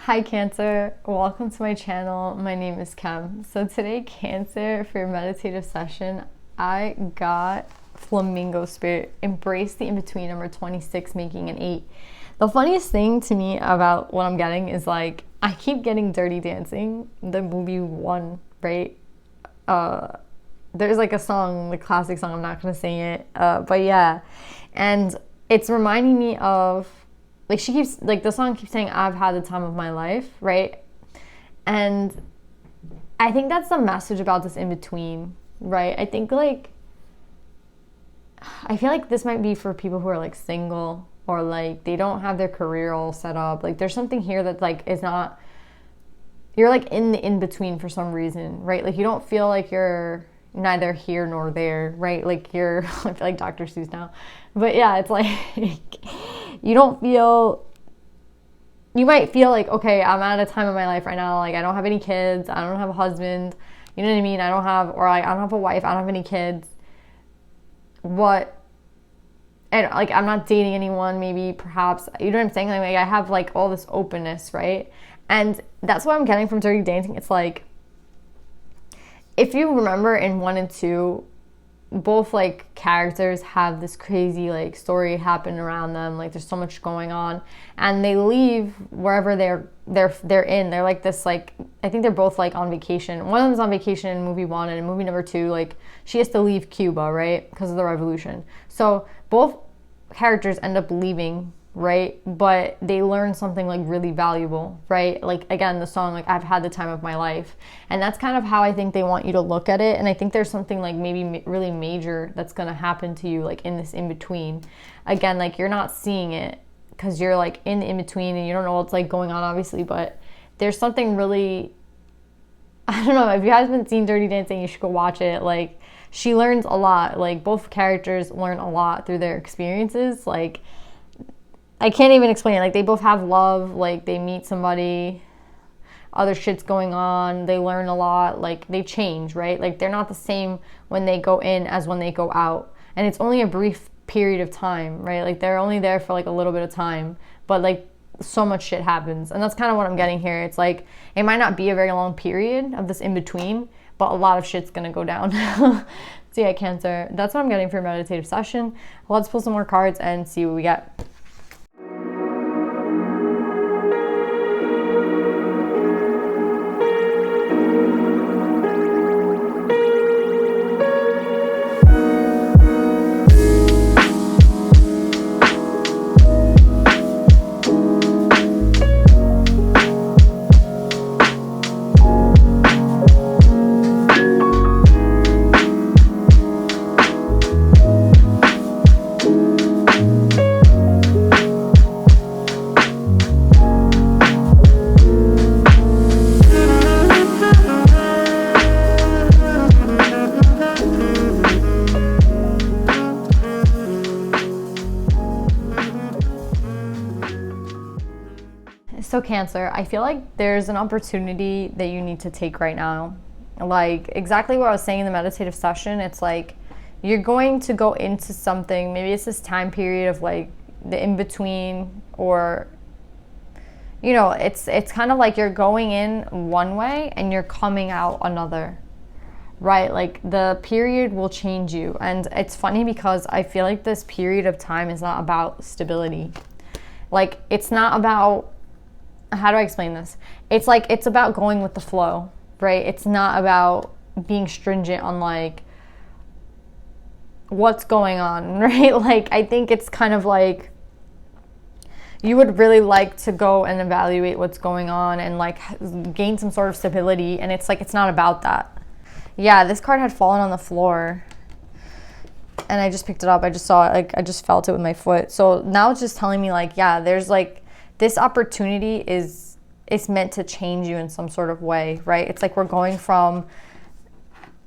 Hi Cancer, welcome to my channel. My name is Kem. So today, Cancer, for your meditative session, I got Flamingo Spirit. Embrace the in-between, number 26, making an 8. The funniest thing to me about what I'm getting is like, I keep getting Dirty Dancing, the movie one, right? There's like a song, the classic song, I'm not gonna sing it, but yeah. And it's reminding me of, like, she keeps, like, the song keeps saying, I've had the time of my life, right? And I think that's the message about this in between, right? I think, like, I feel like this might be for people who are, like, single or, like, they don't have their career all set up. Like, there's something here that, like, is not, you're, like, in the in between for some reason, right? Like, you don't feel like you're neither here nor there, right? Like, you're, I feel like Dr. Seuss now. But yeah, it's like, you don't feel, you might feel like, okay, I'm at a time in my life right now, like, I don't have any kids, I don't have a husband, you know what I mean? I don't have, or like, I don't have a wife, I don't have any kids. What, and like, I'm not dating anyone, maybe, perhaps, you know what I'm saying? Like, I have, like, all this openness, right? And that's what I'm getting from Dirty Dancing. It's like, if you remember in 1 and 2, both, like, characters have this crazy, like, story happen around them, like, there's so much going on, and they leave wherever they're in. They're like this, like, I think they're both, like, on vacation. One of them's on vacation in movie 1, and in movie number 2, like, she has to leave Cuba, right, because of the revolution. So both characters end up leaving, right, but they learn something, like, really valuable, right? Like, again, the song, like, I've had the time of my life, and that's kind of how I think they want you to look at it. And I think there's something, like, maybe really major that's gonna happen to you, like, in this in-between. Again, like, you're not seeing it because you're, like, in the in-between and you don't know what's, like, going on, obviously, but there's something really, I don't know, if you haven't seen Dirty Dancing, you should go watch it. Like, she learns a lot. Like, both characters learn a lot through their experiences. Like, I can't even explain it. Like, they both have love, like, they meet somebody, other shit's going on, they learn a lot, like, they change, right? Like, they're not the same when they go in as when they go out. And it's only a brief period of time, right? Like, they're only there for, like, a little bit of time, but, like, so much shit happens. And that's kind of what I'm getting here. It's like, it might not be a very long period of this in-between, but a lot of shit's gonna go down. So yeah, Cancer, that's what I'm getting for a meditative session. Let's pull some more cards and see what we get. So Cancer, I feel like there's an opportunity that you need to take right now. Like, exactly what I was saying in the meditative session, it's like you're going to go into something, maybe it's this time period of, like, the in-between, or, you know, it's kind of like you're going in one way and you're coming out another, right? Like, the period will change you. And it's funny because I feel like this period of time is not about stability. Like, it's not about, how do I explain this? It's like, it's about going with the flow, right? It's not about being stringent on, like, what's going on, right? Like, I think it's kind of like you would really like to go and evaluate what's going on and, like, gain some sort of stability, and it's like, it's not about that. Yeah, this card had fallen on the floor and I just picked it up. I just saw it, like, I just felt it with my foot. So now it's just telling me, like, yeah, there's, like, this opportunity is meant to change you in some sort of way, right? It's like we're going from,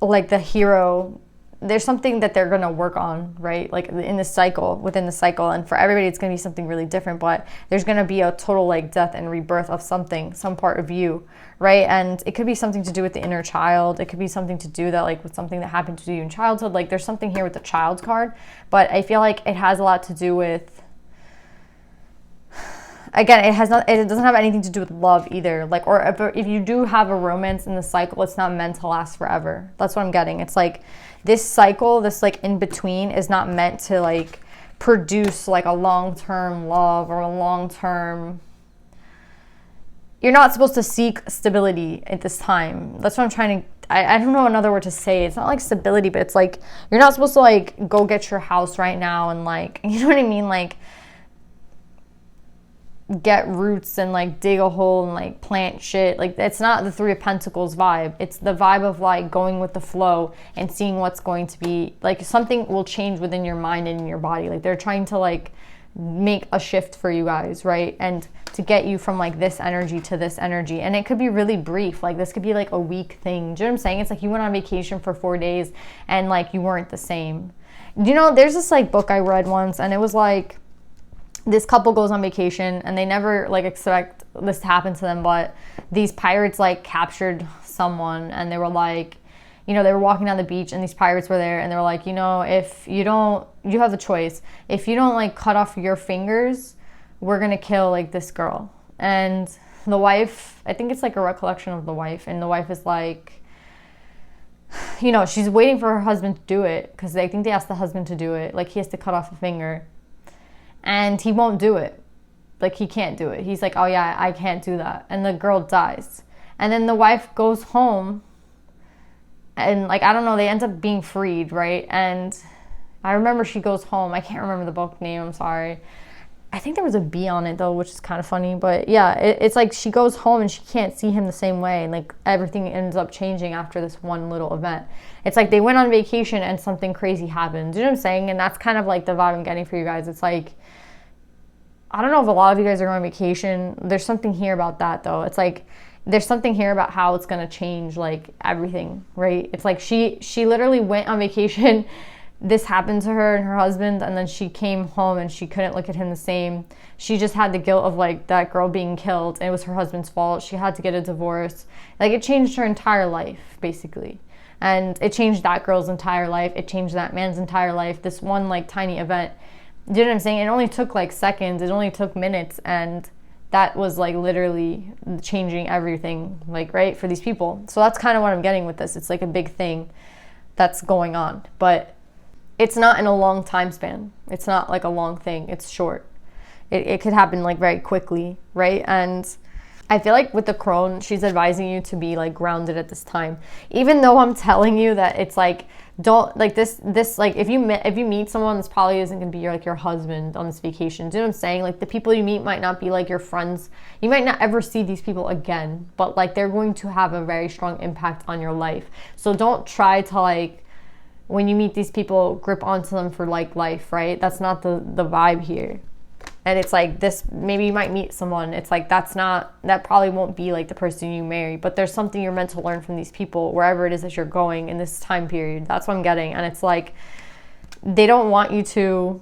like, the hero, there's something that they're going to work on, right? Like, in the cycle, within the cycle. And for everybody, it's going to be something really different, but there's going to be a total, like, death and rebirth of something, some part of you, right? And it could be something to do with the inner child. It could be something to do that, like, with something that happened to you in childhood. Like, there's something here with the child's card, but I feel like it has a lot to do with again, it doesn't have anything to do with love either. Like, or if you do have a romance in the cycle, it's not meant to last forever. That's what I'm getting. It's like this cycle, this like in between, is not meant to like produce like a long-term love or a long-term. You're not supposed to seek stability at this time. That's what I'm trying to. I don't know another word to say. It's not like stability, but it's like you're not supposed to like go get your house right now and like, you know what I mean, like get roots and like dig a hole and like plant shit. Like, it's not the Three of Pentacles vibe. It's the vibe of like going with the flow and seeing what's going to be like. Something will change within your mind and in your body. Like, they're trying to like make a shift for you guys, right? And to get you from like this energy to this energy. And it could be really brief. Like, this could be like a week thing. Do you know what I'm saying? It's like you went on vacation for 4 days and like you weren't the same. You know, there's this like book I read once, and it was like this couple goes on vacation and they never like expect this to happen to them, but these pirates like captured someone, and they were like, you know, they were walking down the beach and these pirates were there, and they were like, you know, if you don't, you have the choice. If you don't like cut off your fingers, we're gonna kill like this girl. And the wife, I think it's like a recollection of the wife, and the wife is like, you know, she's waiting for her husband to do it, because I think they asked the husband to do it. Like, he has to cut off a finger, and he won't do it. Like, he can't do it. He's like, oh yeah, I can't do that. And the girl dies. And then the wife goes home, and like, I don't know, they end up being freed, right? And I remember she goes home. I can't remember the book name, I'm sorry. I think there was a B on it though, which is kind of funny. But yeah, it's like she goes home and she can't see him the same way. And like, everything ends up changing after this one little event. It's like they went on vacation and something crazy happened. Do you know what I'm saying? And that's kind of like the vibe I'm getting for you guys. It's like, I don't know if a lot of you guys are going on vacation. There's something here about that though. It's like, there's something here about how it's going to change like everything, right? It's like she literally went on vacation. This happened to her and her husband, and then she came home and she couldn't look at him the same. She just had the guilt of like that girl being killed, and it was her husband's fault. She had to get a divorce. Like, it changed her entire life basically. And it changed that girl's entire life. It changed that man's entire life. This one like tiny event. Do you know what I'm saying? It only took like seconds. It only took minutes, and that was like literally changing everything, like, right, for these people. So that's kind of what I'm getting with this. It's like a big thing that's going on, but it's not in a long time span. It's not like a long thing. It's short. It could happen like very quickly, right? And I feel like with the crone, she's advising you to be like grounded at this time. Even though I'm telling you that it's like, don't like this like, if you meet someone, this probably isn't gonna be your husband on this vacation. Do you know what I'm saying? Like, the people you meet might not be like your friends. You might not ever see these people again, but like, they're going to have a very strong impact on your life. So don't try to like, when you meet these people, grip onto them for like life, right? That's not the vibe here. And it's like this, maybe you might meet someone. It's like, that probably won't be like the person you marry, but there's something you're meant to learn from these people, wherever it is that you're going in this time period. That's what I'm getting. And it's like, they don't want you to,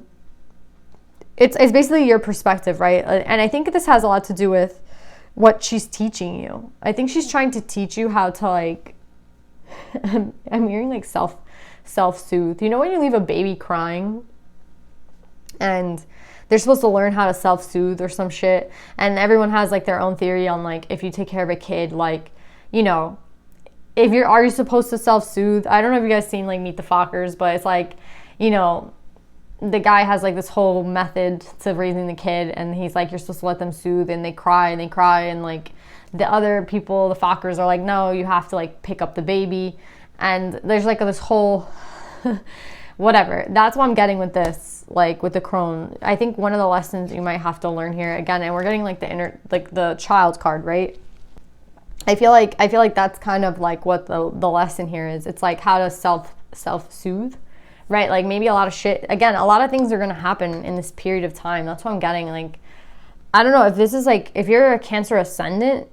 it's basically your perspective, right? And I think this has a lot to do with what she's teaching you. I think she's trying to teach you how to like, I'm hearing like self-soothe. You know when you leave a baby crying and they're supposed to learn how to self-soothe or some shit, and everyone has like their own theory on like, if you take care of a kid, like, you know, are you supposed to self-soothe? I don't know if you guys seen like Meet the Fockers, but it's like, you know, the guy has like this whole method to raising the kid, and he's like, you're supposed to let them soothe, and they cry, and like the other people, the Fockers, are like, no, you have to like pick up the baby. And there's like this whole whatever. That's what I'm getting with this, like with the crone. I think one of the lessons you might have to learn here, again, and we're getting like the child card, right? I feel like that's kind of like what the lesson here is. It's like how to self-soothe, right? Like, maybe a lot of shit, again, a lot of things are going to happen in this period of time. That's what I'm getting. Like, I don't know if this is like, if you're a Cancer ascendant,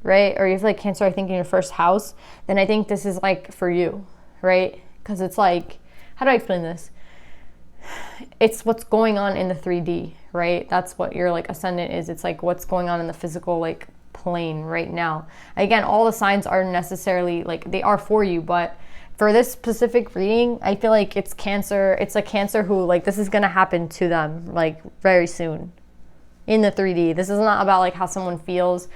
right? Or you have like Cancer, I think, in your first house, then I think this is like for you, right? Because it's like, how do I explain this? It's what's going on in the 3D, right? That's what your like ascendant is. It's like what's going on in the physical like plane right now. Again, all the signs aren't necessarily like, they are for you, but for this specific reading, I feel like it's Cancer. It's a Cancer who like, this is gonna happen to them like very soon. in the 3D. This is not about like how someone feels.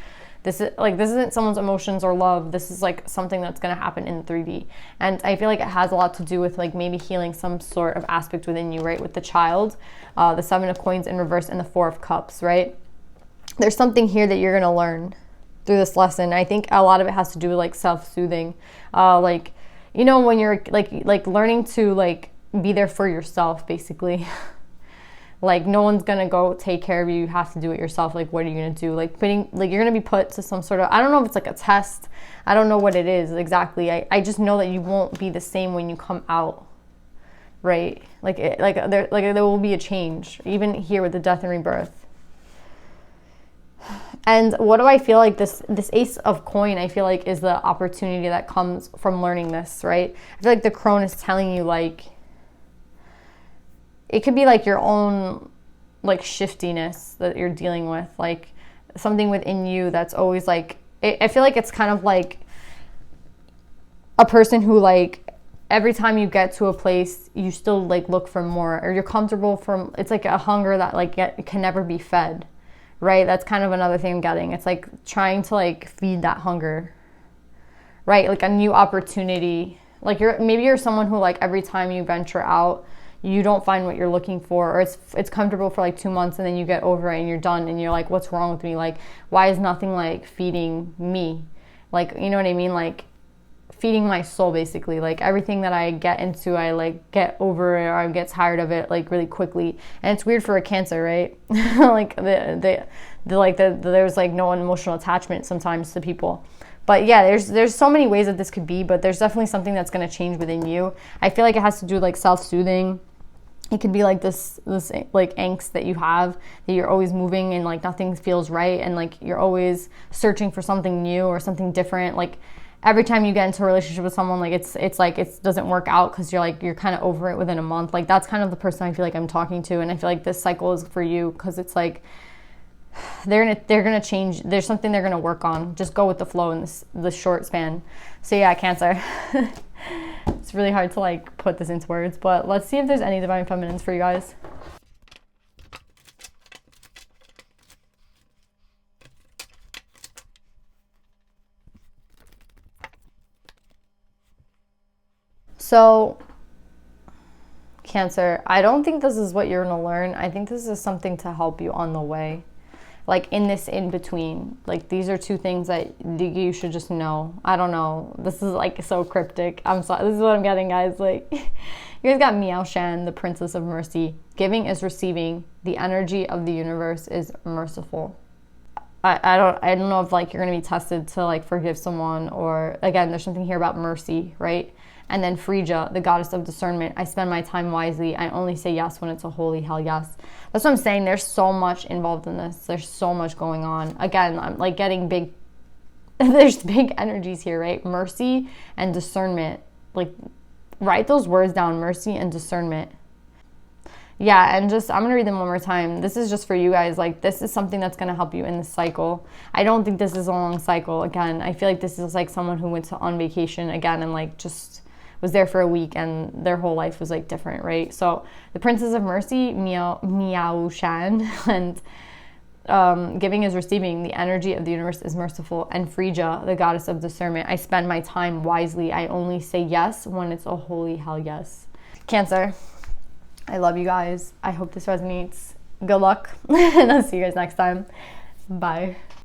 This isn't someone's emotions or love. This is like something that's going to happen in 3D. And I feel like it has a lot to do with like maybe healing some sort of aspect within you, right? With the child, the 7 of coins in reverse and the 4 of cups, right? There's something here that you're going to learn through this lesson. I think a lot of it has to do with like self-soothing. Like, you know, when you're like learning to like be there for yourself, basically. Like, no one's gonna go take care of you. You have to do it yourself. Like, what are you gonna do? Like, you're gonna be put to some sort of, I don't know if it's like a test. I don't know what it is exactly. I just know that you won't be the same when you come out, right? There will be a change, even here with the death and rebirth. And what do I feel like this ace of coin, I feel like, is the opportunity that comes from learning this, right? I feel like the crone is telling you, like, it could be like your own like shiftiness that you're dealing with, like something within you that's always like, I feel like it's kind of like a person who like every time you get to a place you still like look for more, or you're comfortable from, it's like a hunger that like can never be fed, right? That's kind of another thing I'm getting. It's like trying to like feed that hunger, right? Like a new opportunity. Like maybe you're someone who like every time you venture out you don't find what you're looking for, or it's comfortable for like 2 months and then you get over it and you're done and you're like, what's wrong with me? Like, why is nothing like feeding me? Like, you know what I mean? Like feeding my soul, basically. Like everything that I get into, I like get over it or I get tired of it like really quickly. And it's weird for a Cancer, right? Like there's like no emotional attachment sometimes to people. But yeah, there's so many ways that this could be, but there's definitely something that's going to change within you. I feel like it has to do with like self-soothing. It could be like this like angst that you have, that you're always moving and like nothing feels right, and like you're always searching for something new or something different. Like every time you get into a relationship with someone, like it's like it doesn't work out because you're kind of over it within a month. Like that's kind of the person I feel like I'm talking to, and I feel like this cycle is for you because it's like they're gonna change. There's something they're gonna work on. Just go with the flow in this short span. So yeah, Cancer. It's really hard to like put this into words, but let's see if there's any divine feminines for you guys. So Cancer, I don't think this is what you're gonna learn. I think this is something to help you on the way. Like in this in between, like these are two things that you should just know. I don't know. This is like so cryptic. I'm sorry. This is what I'm getting, guys. Like, you guys got Miao Shan, the Princess of Mercy. Giving is receiving. The energy of the universe is merciful. I don't know if like you're gonna be tested to like forgive someone, or again, there's something here about mercy, right? And then Frigga, the goddess of discernment. I spend my time wisely. I only say yes when it's a holy hell yes. That's what I'm saying. There's so much involved in this. There's so much going on. Again, I'm like getting big, there's big energies here, right? Mercy and discernment. Like, write those words down, mercy and discernment. Yeah, and just, I'm going to read them one more time. This is just for you guys. Like, this is something that's going to help you in this cycle. I don't think this is a long cycle. Again, I feel like this is like someone who went on vacation again and like just was there for a week and their whole life was like different, right? So the Princess of Mercy, Miao Shan, and giving is receiving. The energy of the universe is merciful. And Frigga, the goddess of discernment. I spend my time wisely. I only say yes when it's a holy hell yes. Cancer, I love you guys. I hope this resonates. Good luck. And I'll see you guys next time. Bye.